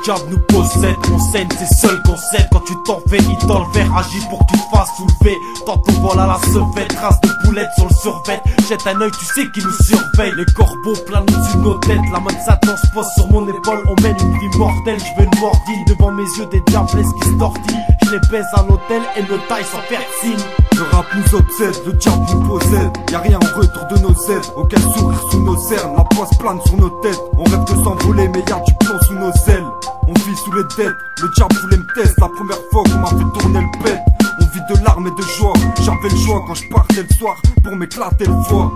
diable nous possède, on saigne, c'est seul qu'on cède. Quand tu t'en fais, il t'enlève, agis pour que tu te fasses soulever. Dans ton vol à la sevette, trace de boulettes sur le survêt. Jette un oeil, tu sais qui nous surveille. Les corbeaux planent au-dessus de nos têtes, la main de Satan se pose sur mon épaule. On mène une vie mortelle, je veux une mordine. Devant mes yeux des diablesses qui se tortillent. Je les baise à l'hôtel et me taille sans faire signe. Le rap nous obsède, le diable nous possède. Y'a rien en retour de nos aides, aucun sourire sous nos cernes. La poisse plane sur nos têtes, on rêve de s'envoler mais y'a du plomb sous nos ailes. On vit sous les dettes, le diable voulait me tester. La première fois qu'on m'a fait tourner le pet. On vit de larmes et de joie, j'avais le choix quand je partais le soir pour m'éclater le foie.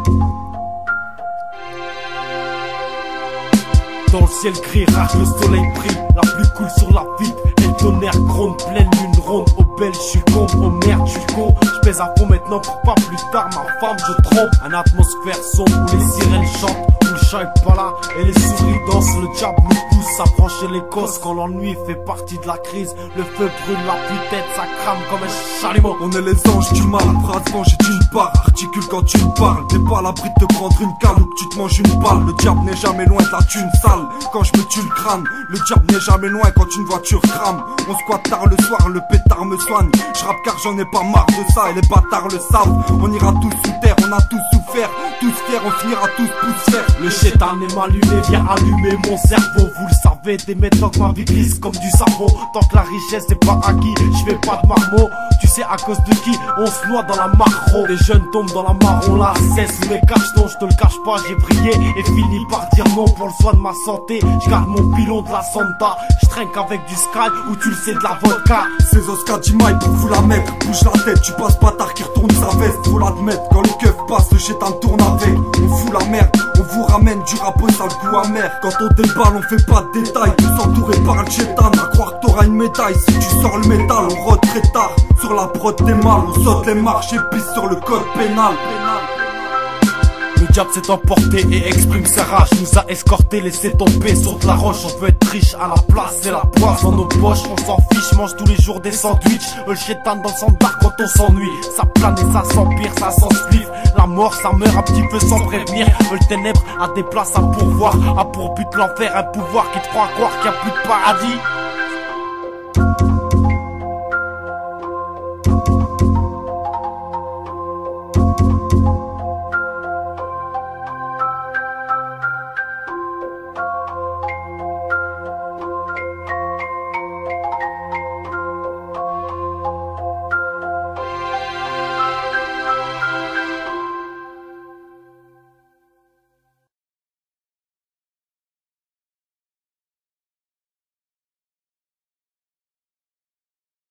Dans le ciel gris, rache le soleil brille. La pluie coule sur la vitre, et le tonnerre gronde. Pleine lune ronde, au bel je suis con. Oh merde, je suis con. Je pèse à fond maintenant pour pas plus tard ma femme je trompe. Un atmosphère sombre où les sirènes chantent, où le chat est pas là et les souris dansent. Le diable nous pousse à franchir les cosses quand l'ennui fait partie de la crise. Le feu brûle la tête, ça crame comme un chalumeau. On est les anges du mal, phrase vengée d'une part. Articule quand tu me parles, t'es pas à l'abri de te prendre une cale ou que tu te manges une balle. Le diable n'est jamais loin de la thune sale quand je me tue le crâne. Le diable n'est jamais loin quand une voiture crame. On squatte tard le soir, le pétard me soigne. Je rappe car j'en ai pas marre de ça et les bâtards le savent. On ira tous sous terre, on a tous souffert. Tous fiers, on finira tous poussière. Le chétan est mal luné, vient allumer mon cerveau. Vous le savez, dès maintenant que ma vie glisse comme du savon. Tant que la richesse n'est pas acquis, je fais pas de marmot. Tu sais à cause de qui on se noie dans la marron. Les jeunes tombent dans la marron, la cesse mes cachetons. Je te le cache pas, j'ai brillé et fini par dire non pour le soin de ma santé. Je garde mon pilon de la Santa. Je trinque avec du Sky ou tu le sais de la vodka. Ces Oscar Jimaï pour vous la mettre. Bouge la tête, tu passes pas tard qui retourne sa veste. Faut l'admettre, quand le keuf passe, le chétan tourne avec. On fout la merde, on vous ramène du rap au sale goût amer. Quand on déballe, on fait pas de détails. Tous entourés par le chétan, à croire que t'auras une médaille. Si tu sors le métal, on rôde très tard. Sur la prod des mâles, on saute les marches et pisse sur le code pénal. Le diable s'est emporté et exprime sa rage. Nous a escorté, laissé tomber sur de la roche. On veut être riche à la place, c'est la poisse dans nos poches. On s'en fiche, mange tous les jours des sandwichs. Le chétan dans le sandbar quand on s'ennuie. Ça plane et ça s'empire, ça s'ensuive. La mort, ça meurt un petit peu sans prévenir. Le ténèbre a des places à pourvoir. A pour but l'enfer, un pouvoir qui te fera croire qu'il n'y a plus de paradis.